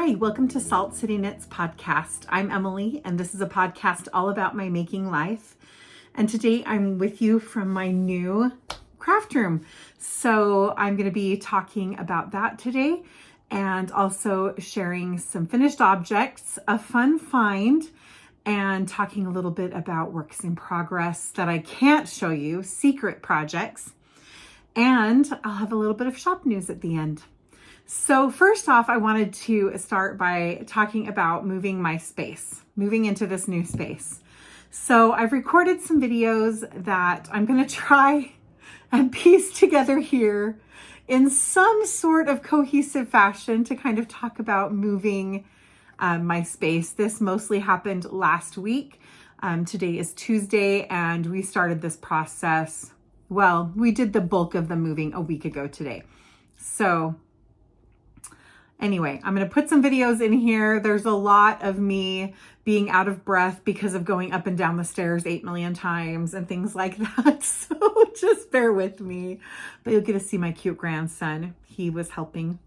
Hi, welcome to Salt City Knits podcast. I'm Emily, and this is a podcast all about my making life. And today I'm with you from my new craft room. So I'm going to be talking about that today and also sharing some finished objects, a fun find, and talking a little bit about works in progress that I can't show you, secret projects. And I'll have a little bit of shop news at the end. So first off, I wanted to start by talking about moving into this new space. So I've recorded some videos that I'm going to try and piece together here in some sort of cohesive fashion to kind of talk about moving my space. This mostly happened last week. Today is Tuesday, and we started this process. Well, we did the bulk of the moving a week ago today. So anyway, I'm going to put some videos in here. There's a lot of me being out of breath because of going up and down the stairs 8 million times and things like that. So just bear with me. But you'll get to see my cute grandson. He was helping.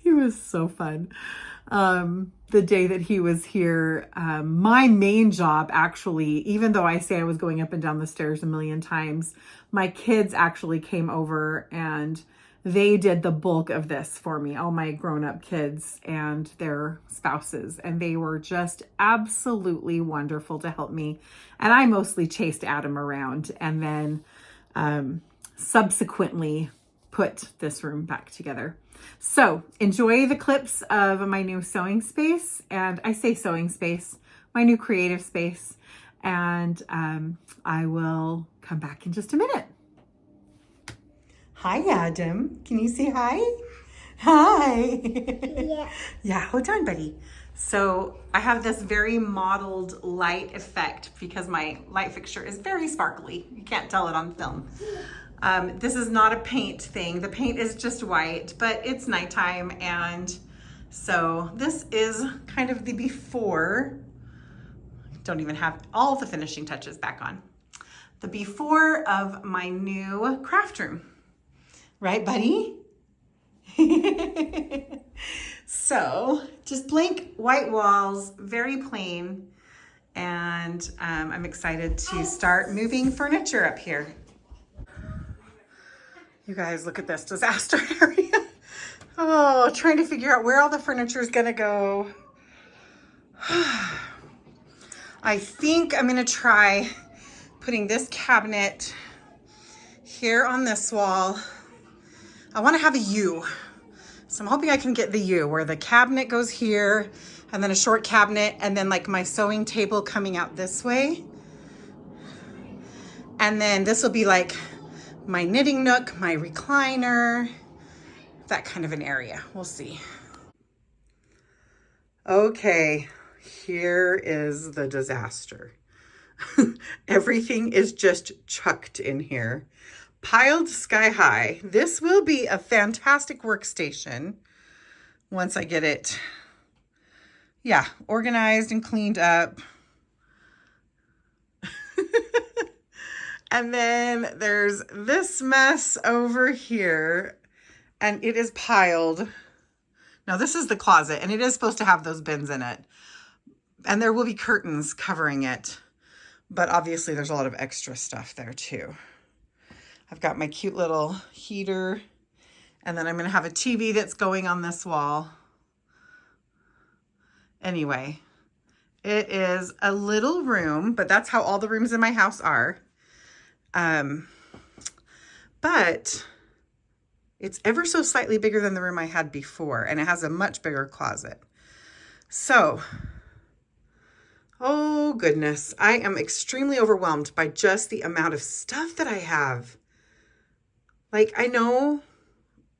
He was so fun. The day that he was here, my main job actually, even though I say I was going up and down the stairs a million times, my kids actually came over and they did the bulk of this for me, all my grown-up kids and their spouses. And they were just absolutely wonderful to help me. And I mostly chased Adam around and then subsequently put this room back together. So enjoy the clips of my new sewing space. And I say sewing space, my new creative space. And I will come back in just a minute. Hi, Adam. Can you say hi? Hi. Yeah. Yeah, hold on, buddy. So I have this very mottled light effect because my light fixture is very sparkly. You can't tell it on film. This is not a paint thing. The paint is just white, but it's nighttime. And so this is kind of the before. Don't even have all the finishing touches back on. The before of my new craft room. Right, buddy? So just blank white walls, very plain. And I'm excited to start moving furniture up here. You guys, look at this disaster area. Oh, trying to figure out where all the furniture is gonna go. I think I'm gonna try putting this cabinet here on this wall. I want to have a U. So I'm hoping I can get the U where the cabinet goes here and then a short cabinet and then like my sewing table coming out this way. And then this will be like my knitting nook, my recliner, that kind of an area. We'll see. Okay, here is the disaster. Everything is just chucked in here. Piled sky high. This will be a fantastic workstation once I get it, organized and cleaned up. And then there's this mess over here, and it is piled. Now this is the closet, and it is supposed to have those bins in it. And there will be curtains covering it, but obviously there's a lot of extra stuff there too. I've got my cute little heater, and then I'm going to have a TV that's going on this wall. Anyway, it is a little room, but that's how all the rooms in my house are. But it's ever so slightly bigger than the room I had before, and it has a much bigger closet. So, oh goodness, I am extremely overwhelmed by just the amount of stuff that I have. Like, I know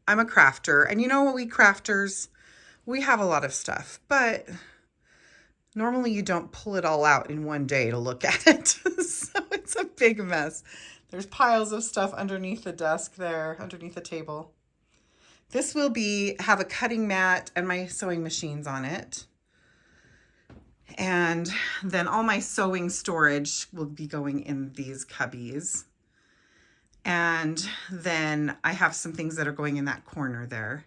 I'm a crafter, and you know what, we crafters, we have a lot of stuff, but normally you don't pull it all out in one day to look at it. So it's a big mess. There's piles of stuff underneath the desk there, underneath the table. This will have a cutting mat and my sewing machines on it. And then all my sewing storage will be going in these cubbies. And then I have some things that are going in that corner there.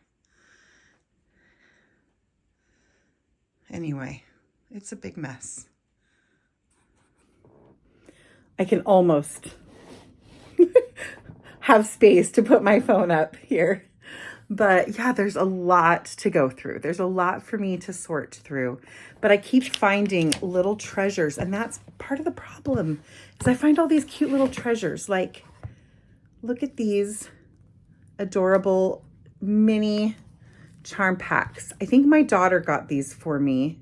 Anyway, it's a big mess. I can almost have space to put my phone up here. But yeah, there's a lot to go through. There's a lot for me to sort through. But I keep finding little treasures, and that's part of the problem. Is I find all these cute little treasures. Like, look at these adorable mini charm packs. I think my daughter got these for me,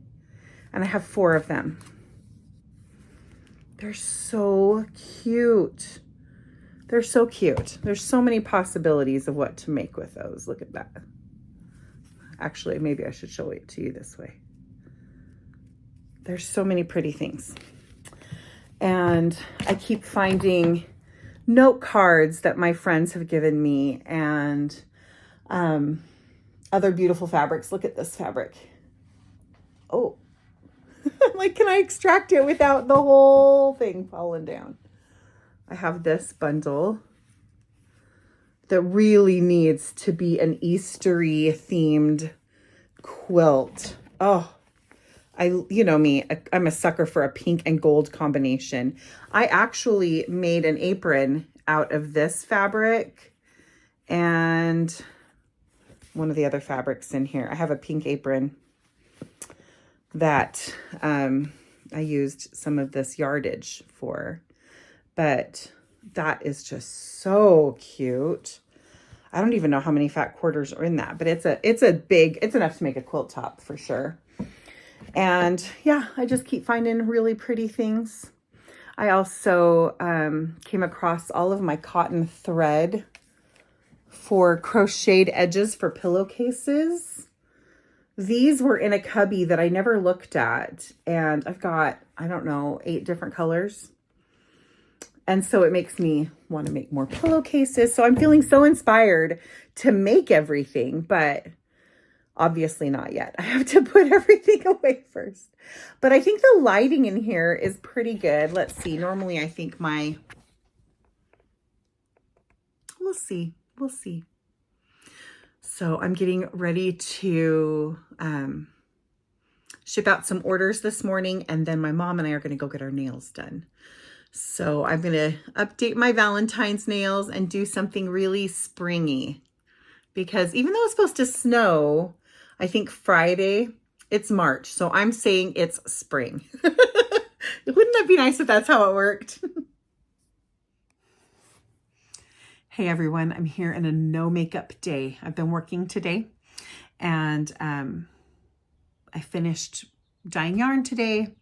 and I have 4 of them. They're so cute. They're so cute. There's so many possibilities of what to make with those. Look at that. Actually, maybe I should show it to you this way. There's so many pretty things. And I keep finding note cards that my friends have given me and other beautiful fabrics. Look at this fabric. Oh, like, can I extract it without the whole thing falling down? I have this bundle that really needs to be an Eastery themed quilt. Oh, you know me, I'm a sucker for a pink and gold combination. I actually made an apron out of this fabric and one of the other fabrics in here. I have a pink apron that I used some of this yardage for. But that is just so cute. I don't even know how many fat quarters are in that, but it's enough to make a quilt top for sure. And yeah, I just keep finding really pretty things. I also came across all of my cotton thread for crocheted edges for pillowcases. These were in a cubby that I never looked at, and I've got, I don't know, 8 different colors. And so it makes me want to make more pillowcases. So I'm feeling so inspired to make everything, but obviously not yet. I have to put everything away first. But I think the lighting in here is pretty good. Let's see. Normally I think we'll see. So I'm getting ready to ship out some orders this morning, and then my mom and I are going to go get our nails done. So I'm going to update my Valentine's nails and do something really springy, because even though it's supposed to snow, I think Friday, it's March. So I'm saying it's spring. Wouldn't that be nice if that's how it worked? Hey everyone, I'm here in a no makeup day. I've been working today, and I finished dyeing yarn today.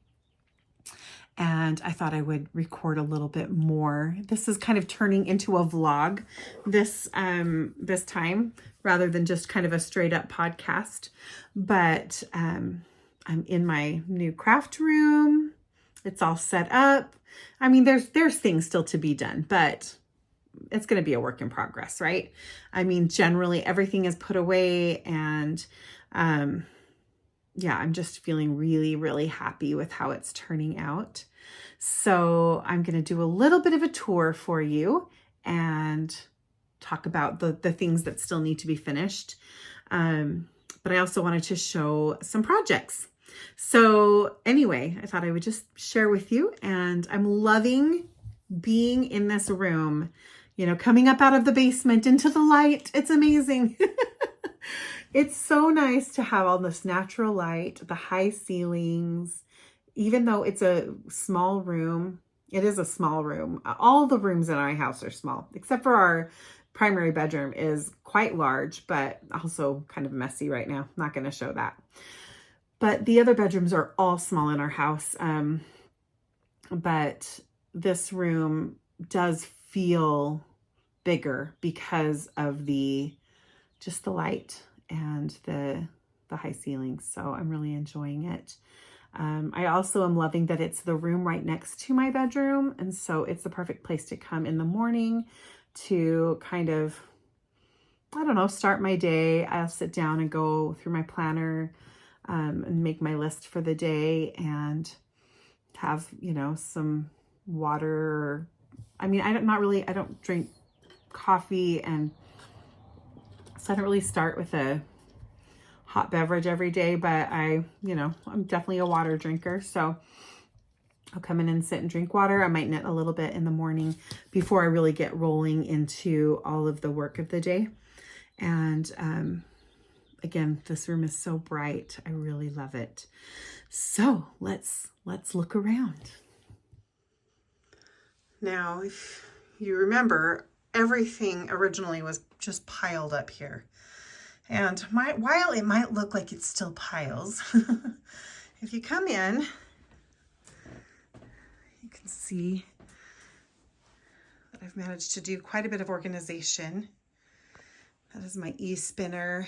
And I thought I would record a little bit more. This is kind of turning into a vlog this time, rather than just kind of a straight up podcast. But I'm in my new craft room. It's all set up. I mean, there's things still to be done, but it's going to be a work in progress, right? I mean, generally everything is put away, and yeah, I'm just feeling really, really happy with how it's turning out. So I'm going to do a little bit of a tour for you and talk about the things that still need to be finished. But I also wanted to show some projects. So anyway, I thought I would just share with you, and I'm loving being in this room, you know, coming up out of the basement into the light. It's amazing. It's so nice to have all this natural light, the high ceilings, even though it's a small room. It is a small room. All the rooms in our house are small, except for our primary bedroom is quite large, but also kind of messy right now. I'm not going to show that. But the other bedrooms are all small in our house. But this room does feel bigger because of just the light and the high ceilings. So I'm really enjoying it. I also am loving that it's the room right next to my bedroom. And so it's the perfect place to come in the morning to kind of, I don't know, start my day. I'll sit down and go through my planner and make my list for the day and have, you know, some water. I mean, I don't drink coffee, and so I don't really start with a hot beverage every day, but I'm definitely a water drinker. So I'll come in and sit and drink water. I might knit a little bit in the morning before I really get rolling into all of the work of the day. And again, this room is so bright. I really love it. So let's look around. Now, if you remember, everything originally was just piled up here. And while it might look like it's still piles, if you come in, you can see that I've managed to do quite a bit of organization. That is my e-spinner.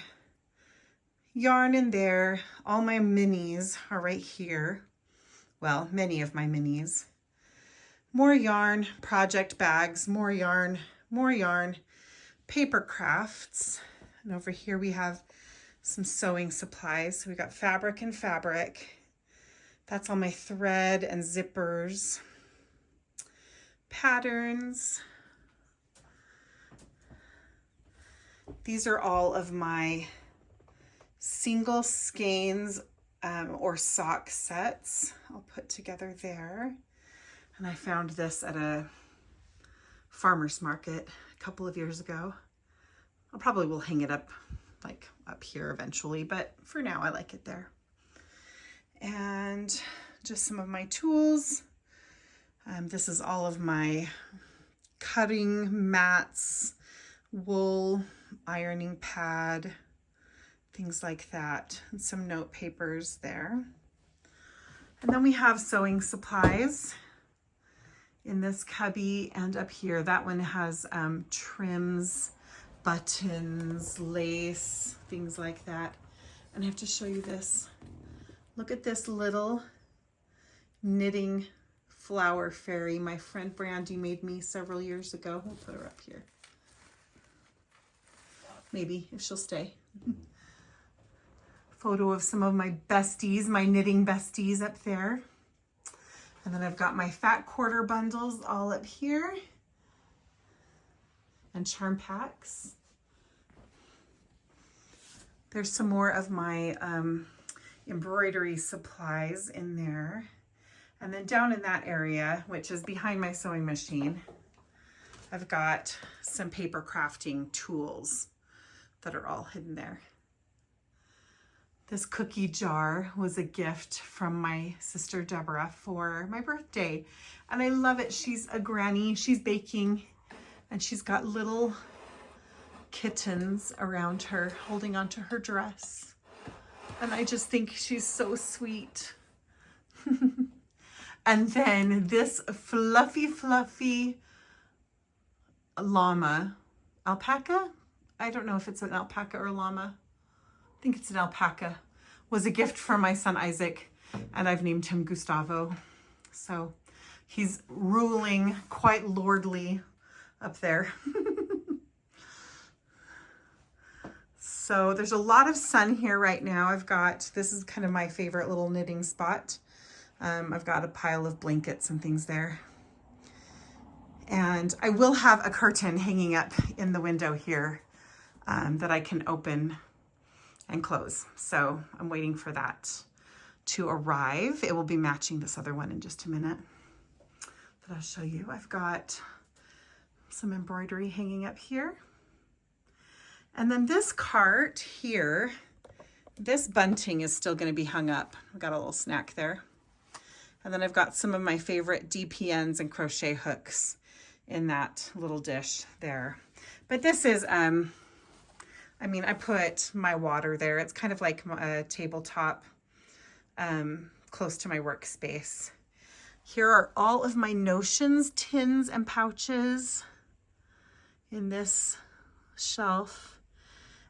Yarn in there. All my minis are right here. Well, many of my minis. More yarn, project bags, more yarn, paper crafts. And over here we have some sewing supplies. So we got fabric and fabric. That's all my thread and zippers. Patterns. These are all of my single skeins or sock sets I'll put together there. And I found this at a farmer's market a couple of years ago. I probably will hang it up like up here eventually, but for now I like it there. And just some of my tools. This is all of my cutting mats, wool, ironing pad, things like that, and some note papers there. And then we have sewing supplies in this cubby, and up here, that one has trims, buttons, lace, things like that. And I have to show you this. Look at this little knitting flower fairy my friend Brandy made me several years ago. We'll put her up here. Maybe, if she'll stay. Photo of some of my besties, my knitting besties up there. And then I've got my fat quarter bundles all up here. And charm packs. There's some more of my embroidery supplies in there. And then down in that area, which is behind my sewing machine, I've got some paper crafting tools that are all hidden there. This cookie jar was a gift from my sister Deborah for my birthday. And I love it. She's a granny, she's baking, and she's got little kittens around her holding onto her dress. And I just think she's so sweet. And then this fluffy llama, alpaca? I don't know if it's an alpaca or llama. I think it's an alpaca. Was a gift from my son Isaac, and I've named him Gustavo. So he's ruling quite lordly up there. So there's a lot of sun here right now. This is kind of my favorite little knitting spot. I've got a pile of blankets and things there. And I will have a curtain hanging up in the window here that I can open and close. So I'm waiting for that to arrive. It will be matching this other one in just a minute that I'll show you. I've got some embroidery hanging up here. And then this cart here, this bunting is still going to be hung up. I've got a little snack there. And then I've got some of my favorite DPNs and crochet hooks in that little dish there. But this is, I put my water there. It's kind of like a tabletop close to my workspace. Here are all of my notions, tins, and pouches in this shelf.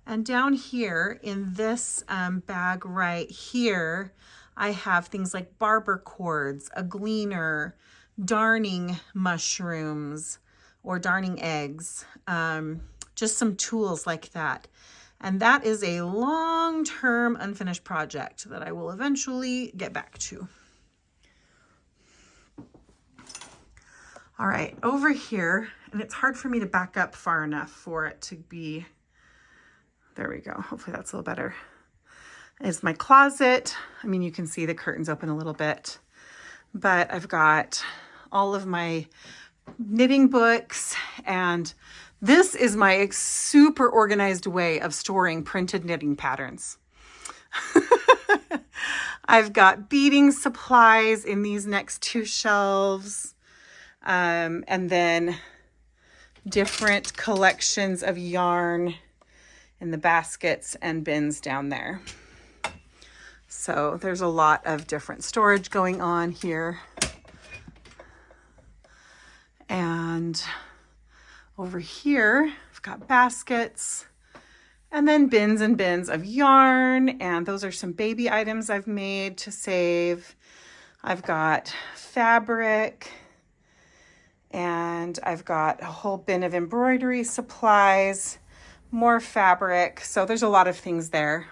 And down here in this bag right here, I have things like barber cords, a gleaner, darning mushrooms or darning eggs, just some tools like that. And that is a long-term unfinished project that I will eventually get back to. All right, over here, and it's hard for me to back up far enough for it to be, there we go. Hopefully that's a little better. is my closet. I mean, you can see the curtains open a little bit, but I've got all of my knitting books, and this is my super organized way of storing printed knitting patterns. I've got beading supplies in these next two shelves, and then different collections of yarn in the baskets and bins down there. So there's a lot of different storage going on here. And over here, I've got baskets and then bins and bins of yarn. And those are some baby items I've made to save. I've got fabric, and I've got a whole bin of embroidery supplies, more fabric. So there's a lot of things there.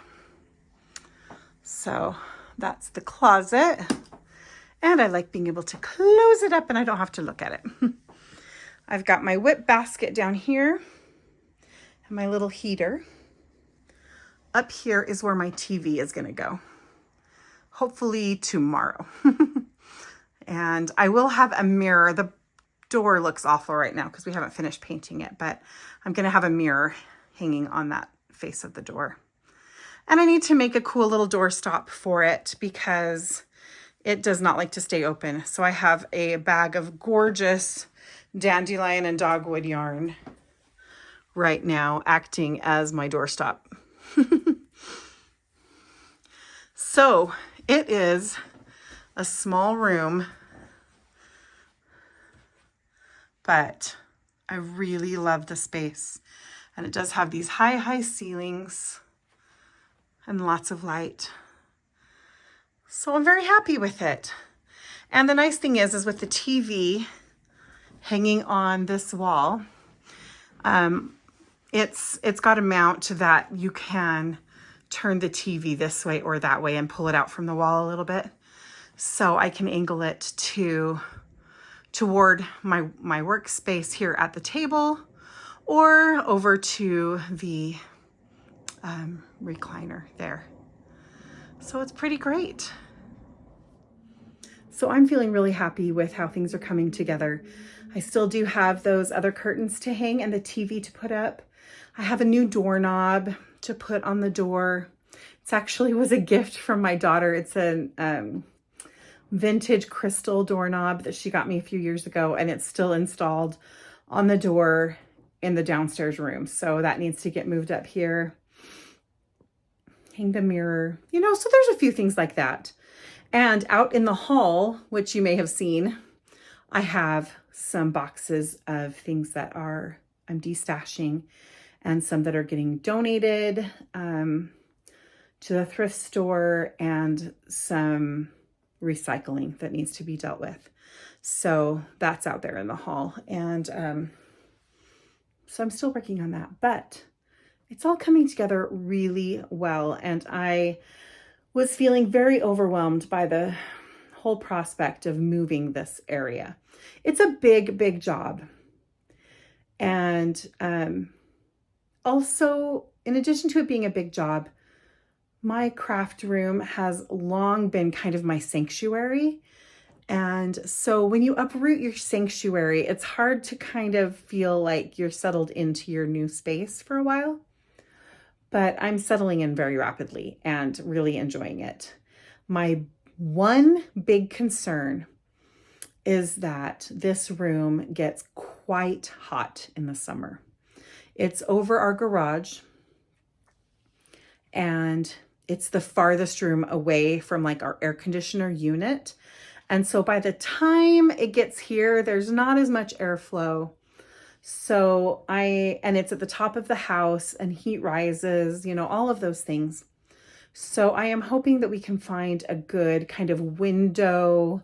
So that's the closet. And I like being able to close it up and I don't have to look at it. I've got my whip basket down here and my little heater. Up here is where my TV is going to go. Hopefully tomorrow. And I will have a mirror. The door looks awful right now because we haven't finished painting it, but I'm going to have a mirror hanging on that face of the door. And I need to make a cool little door stop for it because it does not like to stay open. So I have a bag of gorgeous dandelion and dogwood yarn right now acting as my doorstop. So it is a small room, but I really love the space. And it does have these high ceilings and lots of light. So I'm very happy with it. And the nice thing is with the TV hanging on this wall, it's got a mount that you can turn the TV this way or that way and pull it out from the wall a little bit. So I can angle it toward my workspace here at the table or over to the recliner there. So it's pretty great. So I'm feeling really happy with how things are coming together. I still do have those other curtains to hang and the TV to put up. I have a new doorknob to put on the door. It actually was a gift from my daughter. It's a vintage crystal doorknob that she got me a few years ago, and it's still installed on the door in the downstairs room. So that needs to get moved up here. Hang the mirror, so there's a few things like that. And out in the hall, which you may have seen, I have some boxes of things that I'm destashing and some that are getting donated to the thrift store and some recycling that needs to be dealt with. So that's out there in the hall. And so I'm still working on that, but it's all coming together really well. And I was feeling very overwhelmed by the whole prospect of moving this area. It's a big job. And also, in addition to it being a big job, my craft room has long been kind of my sanctuary. And so when you uproot your sanctuary, it's hard to kind of feel like you're settled into your new space for a while. But I'm settling in very rapidly and really enjoying it. My one big concern is that this room gets quite hot in the summer. It's over our garage, and it's the farthest room away from like our air conditioner unit. And so by the time it gets here, there's not as much airflow. So and it's at the top of the house and heat rises, all of those things. So I am hoping that we can find a good kind of window,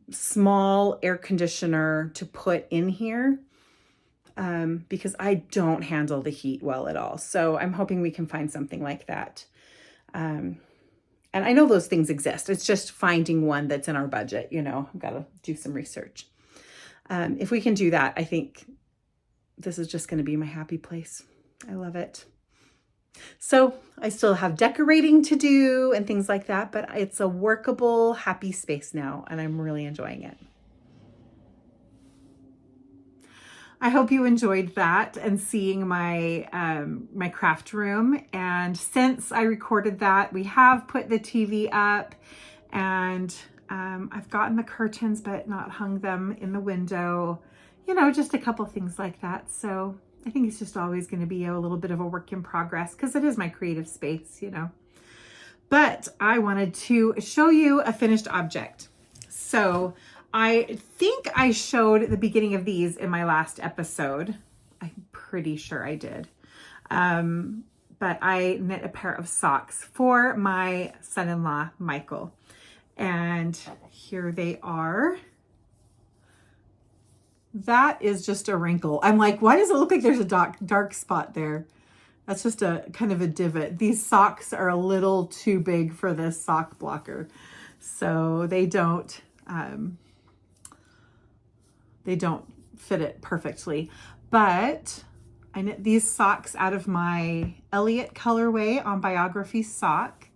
small air conditioner to put in here, because I don't handle the heat well at all. So I'm hoping we can find something like that. And I know those things exist. It's just finding one that's in our budget, I've got to do some research. If we can do that, I think this is just going to be my happy place. I love it. So I still have decorating to do and things like that, but it's a workable, happy space now, and I'm really enjoying it. I hope you enjoyed that and seeing my my craft room. And since I recorded that, we have put the TV up, and I've gotten the curtains but not hung them in the window. You know, just a couple things like that. So I think it's just always going to be a little bit of a work in progress because it is my creative space, you know. But I wanted to show you a finished object. So I think I showed the beginning of these in my last episode. I'm pretty sure I did. But I knit a pair of socks for my son-in-law, Michael. And here they are. That is just a wrinkle. I'm like, why does it look like there's a dark spot there? That's just a kind of a divot. These socks are a little too big for this sock blocker. So they don't fit it perfectly. But I knit these socks out of my Elliott colorway on Biography sock.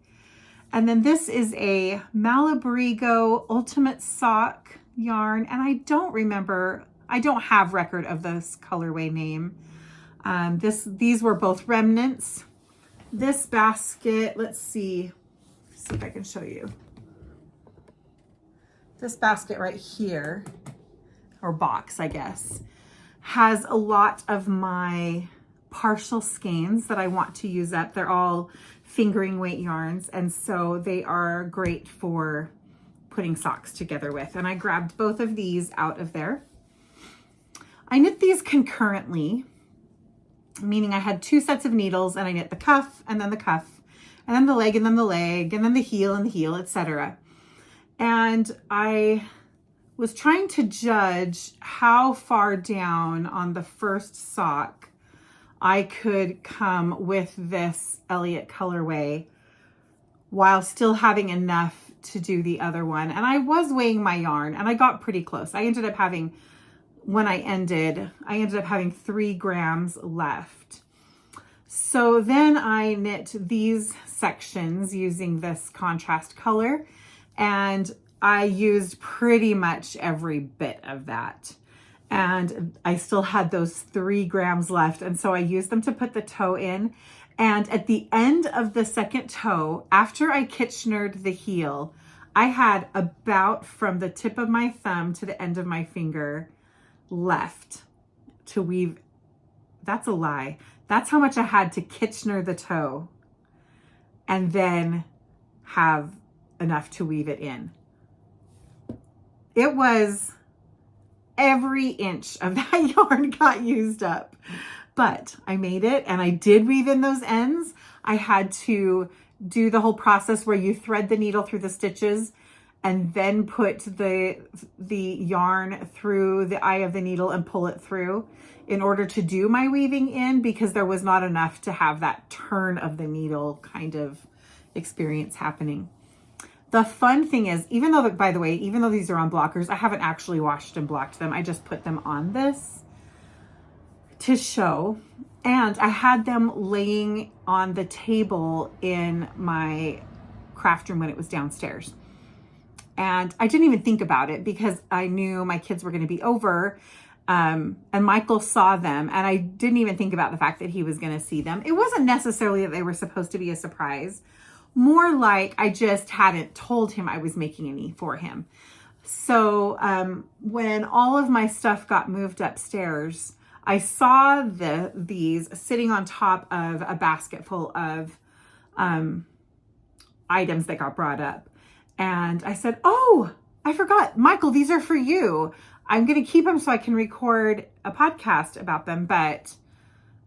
And then this is a Malabrigo Ultimate Sock yarn. And I don't have record of this colorway name. These were both remnants. This basket, let's see if I can show you. This basket right here, or box, I guess, has a lot of my partial skeins that I want to use up. They're all fingering weight yarns, and so they are great for putting socks together with. And I grabbed both of these out of there. I knit these concurrently, meaning I had 2 sets of needles, and I knit the cuff and then the cuff and then the leg and then the leg and then the heel, etc. And I was trying to judge how far down on the first sock I could come with this Elliott colorway while still having enough to do the other one. And I was weighing my yarn, and I got pretty close. I ended up having, when I ended up having 3 grams left. So then I knit these sections using this contrast color, and I used pretty much every bit of that. And I still had those 3 grams left. And so I used them to put the toe in. And at the end of the second toe, after I Kitchenered the heel, I had about from the tip of my thumb to the end of my finger left to weave. That's a lie. That's how much I had to Kitchener the toe and then have enough to weave it in. It was every inch of that yarn got used up, but I made it, and I did weave in those ends. I had to do the whole process where you thread the needle through the stitches and then put the yarn through the eye of the needle and pull it through in order to do my weaving in, because there was not enough to have that turn of the needle kind of experience happening. The fun thing is, even though, by the way, even though these are on blockers, I haven't actually washed and blocked them. I just put them on this to show. And I had them laying on the table in my craft room when it was downstairs. And I didn't even think about it because I knew my kids were going to be over. And Michael saw them, and I didn't even think about the fact that he was going to see them. It wasn't necessarily that they were supposed to be a surprise. More like I just hadn't told him I was making any for him. So when all of my stuff got moved upstairs, I saw these sitting on top of a basket full of items that got brought up. And I said, oh, I forgot, Michael, these are for you. I'm going to keep them so I can record a podcast about them, but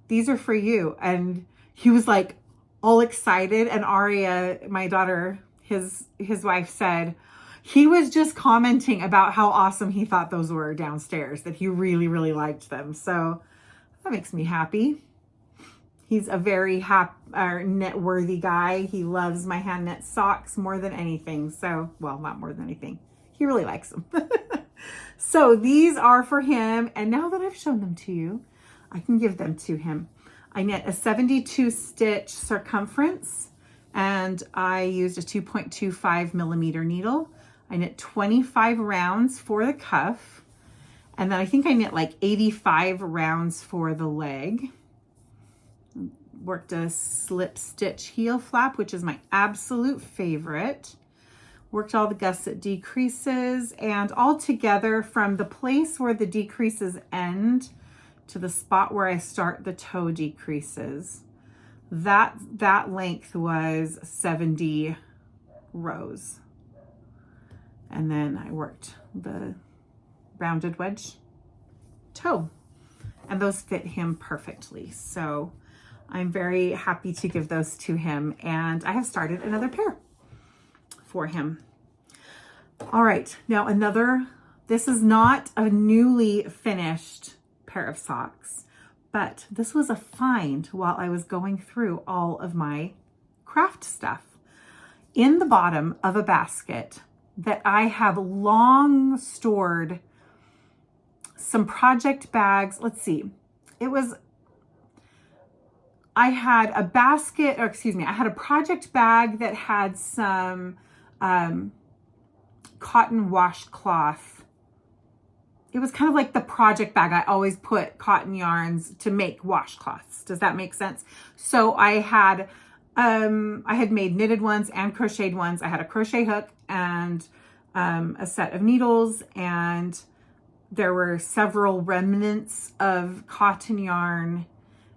these are for you. And he was like, all excited. And Aria, my daughter, his wife, said he was just commenting about how awesome he thought those were downstairs, that he really, really liked them. So that makes me happy. He's a very knit-worthy guy. He loves my hand knit socks more than anything. So, well, not more than anything. He really likes them. So these are for him. And now that I've shown them to you, I can give them to him. I knit a 72 stitch circumference, and I used a 2.25 millimeter needle. I knit 25 rounds for the cuff, and then I think I knit like 85 rounds for the leg. Worked a slip stitch heel flap, which is my absolute favorite. Worked all the gusset decreases, and all together from the place where the decreases end to the spot where I start the toe decreases, that length was 70 rows. And then I worked the rounded wedge toe, and those fit him perfectly. So I'm very happy to give those to him, and I have started another pair for him. All right, now this is not a newly finished pair of socks, but this was a find while I was going through all of my craft stuff. In the bottom of a basket that I have long stored some project bags. Let's see, I had a basket, or excuse me, I had a project bag that had some cotton washcloth. It was kind of like the project bag. I always put cotton yarns to make washcloths. Does that make sense? So I had made knitted ones and crocheted ones. I had a crochet hook and a set of needles, and there were several remnants of cotton yarn,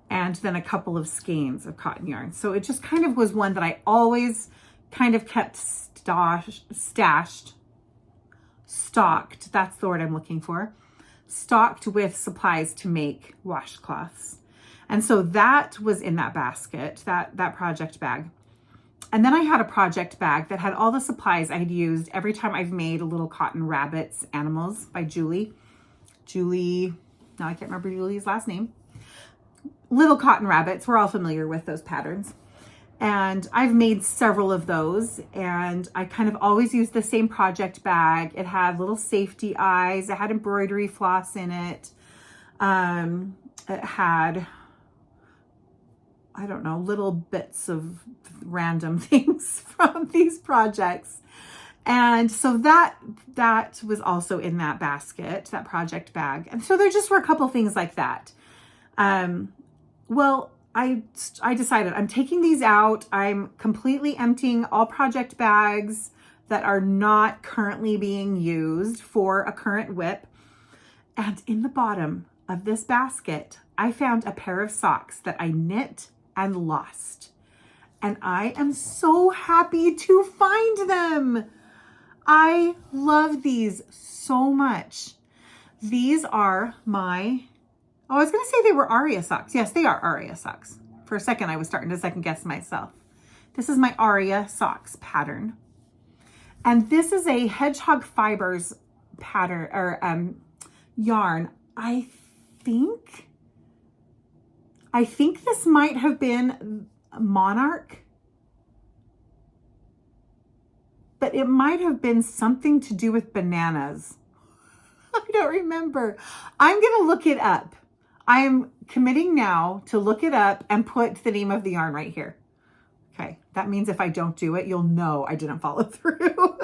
and then a couple of skeins of cotton yarn. So it just kind of was one that I always kind of kept stocked, that's the word I'm looking for, stocked with supplies to make washcloths. And so that was in that basket, that project bag. And then I had a project bag that had all the supplies I had used every time I've made little cotton rabbits animals by Julie, now I can't remember Julie's last name. Little cotton rabbits, we're all familiar with those patterns. And I've made several of those, and I kind of always use the same project bag. It had little safety eyes. It had embroidery floss in it. It had, I don't know, little bits of random things from these projects. And so that was also in that basket, that project bag. And so there just were a couple things like that. Well, I decided I'm taking these out. I'm completely emptying all project bags that are not currently being used for a current whip. And in the bottom of this basket, I found a pair of socks that I knit and lost. And I am so happy to find them. I love these so much. These are I was going to say they were Aria socks. Yes, they are Aria socks. For a second, I was starting to second guess myself. This is my Aria socks pattern. And this is a hedgehog fibers pattern or yarn. I think this might have been Monarch, but it might have been something to do with bananas. I don't remember. I'm going to look it up. I'm committing now to look it up and put the name of the yarn right here. Okay, that means if I don't do it, you'll know I didn't follow through.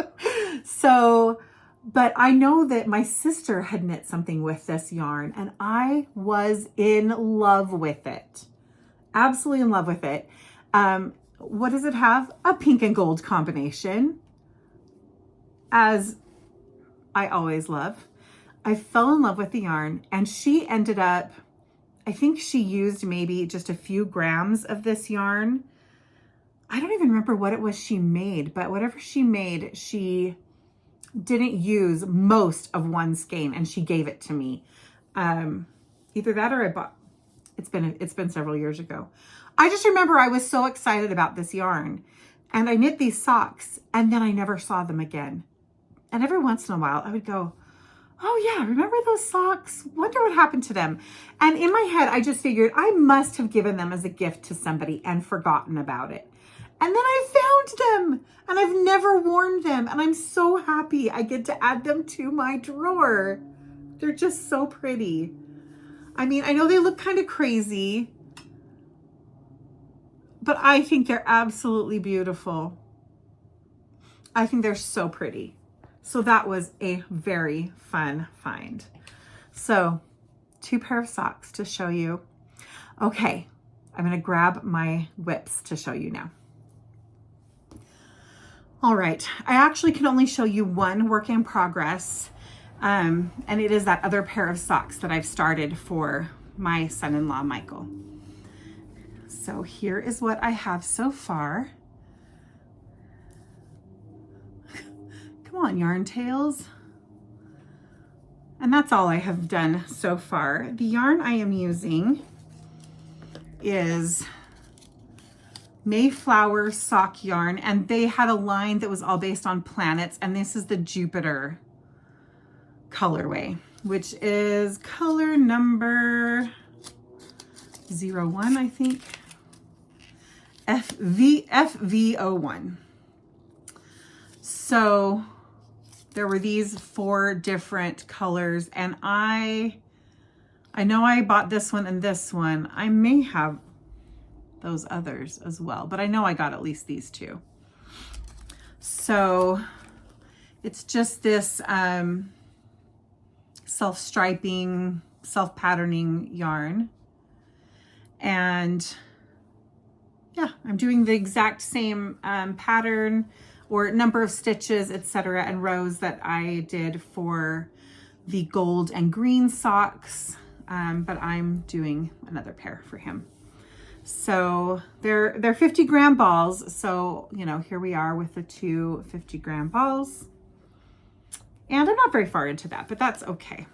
But I know that my sister had knit something with this yarn, and I was in love with it. Absolutely in love with it. What does it have? A pink and gold combination, as I always love. I fell in love with the yarn, and she ended up, I think she used maybe just a few grams of this yarn. I don't even remember what it was she made, but whatever she made, she didn't use most of one skein, and she gave it to me. Either that or I bought, it's been several years ago. I just remember I was so excited about this yarn, and I knit these socks, and then I never saw them again. And every once in a while I would go, oh yeah, remember those socks? Wonder what happened to them. And in my head, I just figured I must have given them as a gift to somebody and forgotten about it. And then I found them, and I've never worn them. And I'm so happy I get to add them to my drawer. They're just so pretty. I mean, I know they look kind of crazy, but I think they're absolutely beautiful. I think they're so pretty. So that was a very fun find. So 2 pair of socks to show you. Okay, I'm gonna grab my whips to show you now. All right, I actually can only show you one work in progress, and it is that other pair of socks that I've started for my son-in-law, Michael. So here is what I have so far. Come on, yarn tails. And that's all I have done so far. The yarn I am using is Mayflower sock yarn, and they had a line that was all based on planets, and this is the Jupiter colorway, which is color number 01, I think. FV01. So there were these 4 different colors, and I know I bought this one and this one. I may have those others as well, but I know I got at least these 2. So it's just this self-striping, self-patterning yarn. And yeah, I'm doing the exact same pattern or number of stitches, etc., and rows that I did for the gold and green socks, but I'm doing another pair for him. So they're 50-gram balls. So, you know, here we are with the 2 50-gram balls. And I'm not very far into that, but that's okay.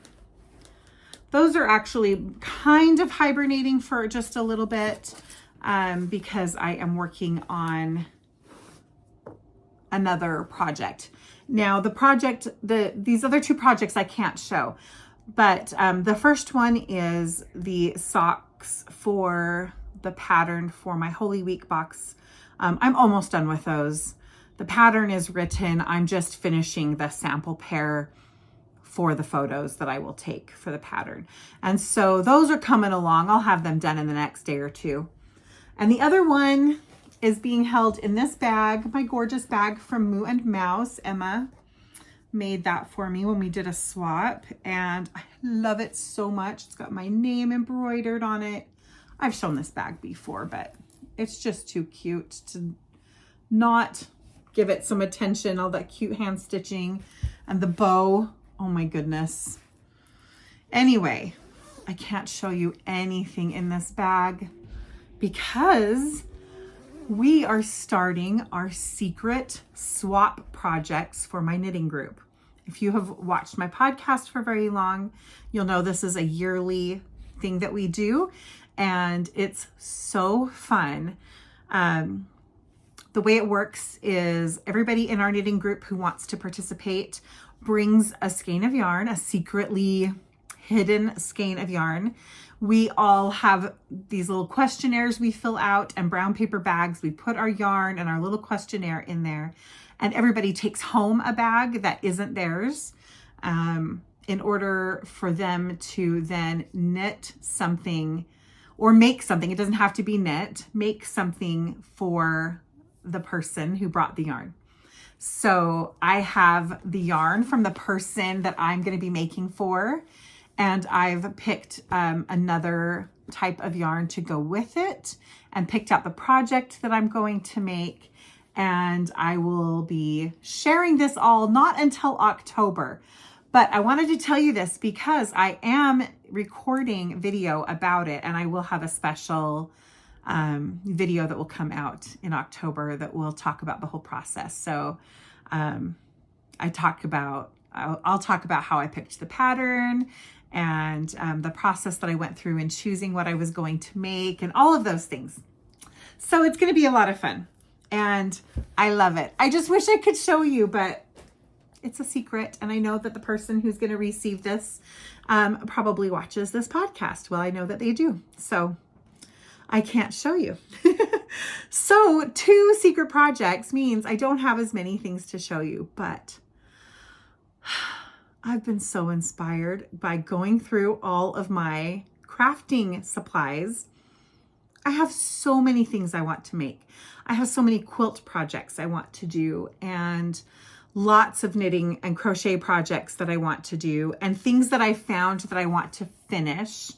Those are actually kind of hibernating for just a little bit because I am working on another project. Now the project, these other 2 projects I can't show, but the first one is the socks for the pattern for my Holy Week box. I'm almost done with those. The pattern is written. I'm just finishing the sample pair for the photos that I will take for the pattern. And so those are coming along. I'll have them done in the next day or 2. And the other one is being held in this bag, my gorgeous bag from Moo and Mouse. Emma made that for me when we did a swap, and I love it so much. It's got my name embroidered on it. I've shown this bag before, but it's just too cute to not give it some attention. All that cute hand stitching and the bow. Oh my goodness. Anyway, I can't show you anything in this bag because we are starting our secret swap projects for my knitting group. If you have watched my podcast for very long, you'll know this is a yearly thing that we do, and it's so fun. The way it works is everybody in our knitting group who wants to participate brings a skein of yarn, a secretly hidden skein of yarn. We all have these little questionnaires we fill out and brown paper bags. We put our yarn and our little questionnaire in there, and everybody takes home a bag that isn't theirs in order for them to then knit something or make something. It doesn't have to be knit, make something for the person who brought the yarn. So I have the yarn from the person that I'm going to be making for, and I've picked another type of yarn to go with it and picked out the project that I'm going to make. And I will be sharing this all not until October. But I wanted to tell you this because I am recording video about it, and I will have a special video that will come out in October that will talk about the whole process. So I'll talk about how I picked the pattern and the process that I went through in choosing what I was going to make and all of those things. So it's going to be a lot of fun, and I love it. I just wish I could show you, but it's a secret. And I know that the person who's going to receive this probably watches this podcast. Well, I know that they do. So I can't show you. So 2 secret projects means I don't have as many things to show you, but I've been so inspired by going through all of my crafting supplies. I have so many things I want to make. I have so many quilt projects I want to do, and lots of knitting and crochet projects that I want to do, and things that I found that I want to finish.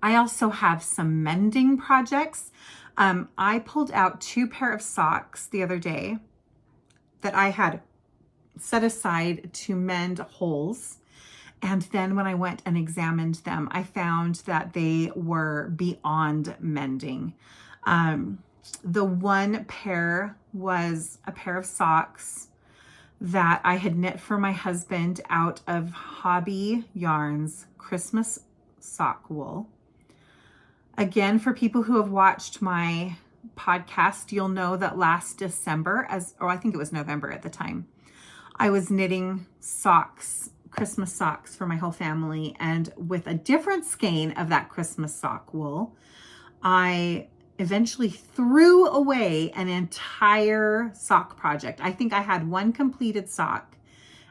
I also have some mending projects. I pulled out 2 pair of socks the other day that I had set aside to mend holes. And then when I went and examined them, I found that they were beyond mending. The one pair was a pair of socks that I had knit for my husband out of Hobby Yarn's Christmas sock wool. Again, for people who have watched my podcast, you'll know that last December, or I think it was November at the time, I was knitting socks, Christmas socks for my whole family. And with a different skein of that Christmas sock wool, I eventually threw away an entire sock project. I think I had 1 completed sock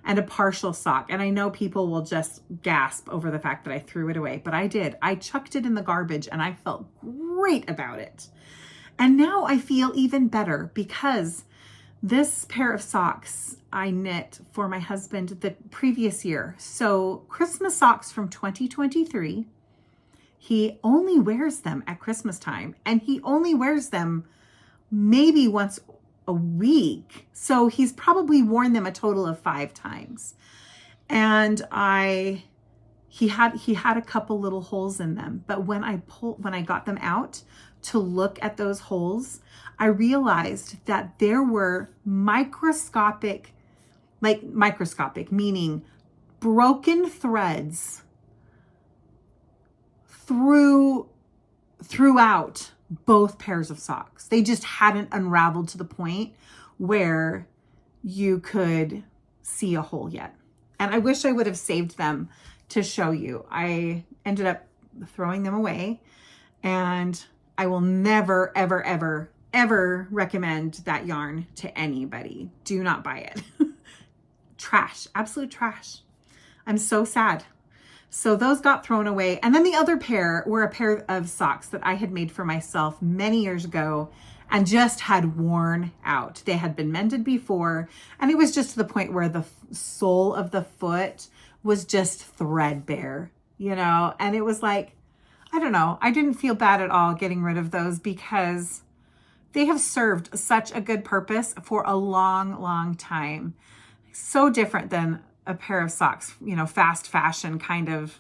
and a partial sock. And I know people will just gasp over the fact that I threw it away, but I did. I chucked it in the garbage and I felt great about it. And now I feel even better because this pair of socks I knit for my husband the previous year. So Christmas socks from 2023, he only wears them at Christmas time, and he only wears them maybe once a week. So he's probably worn them a total of 5 times. And he had a couple little holes in them, but when I got them out to look at those holes, I realized that there were microscopic, meaning broken threads throughout both pairs of socks. They just hadn't unraveled to the point where you could see a hole yet. And I wish I would have saved them to show you. I ended up throwing them away, and I will never, ever, ever, ever recommend that yarn to anybody. Do not buy it. Trash, absolute trash. I'm so sad. So those got thrown away. And then the other pair were a pair of socks that I had made for myself many years ago and just had worn out. They had been mended before, and it was just to the point where the sole of the foot was just threadbare, and it was like, I don't know. I didn't feel bad at all getting rid of those because they have served such a good purpose for a long, long time. So different than a pair of socks, fast fashion kind of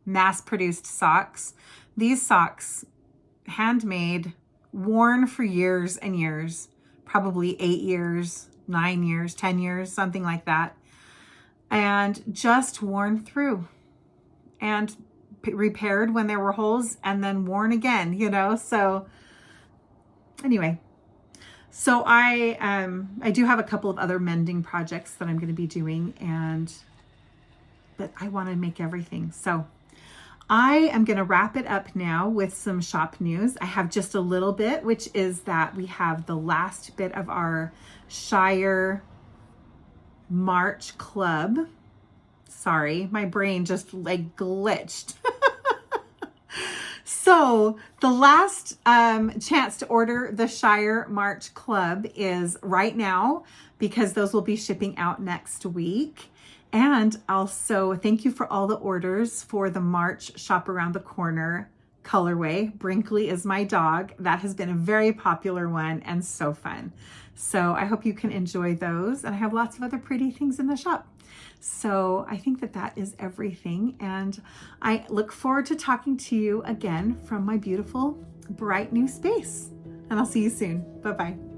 mass-produced socks. These socks, handmade, worn for years and years, probably 8 years, 9 years, 10 years, something like that. And just worn through and repaired when there were holes and then worn again, So anyway, so I do have a couple of other mending projects that I'm going to be doing, but I want to make everything. So I am going to wrap it up now with some shop news. I have just a little bit, which is that we have the last bit of our Shire March Club. Sorry, my brain just glitched. So the last chance to order the Shire March Club is right now, because those will be shipping out next week. And also thank you for all the orders for the March Shop Around the Corner colorway. Brinkley is my dog. That has been a very popular one and so fun. So I hope you can enjoy those. And I have lots of other pretty things in the shop. So I think that is everything. And I look forward to talking to you again from my beautiful, bright new space. And I'll see you soon. Bye-bye.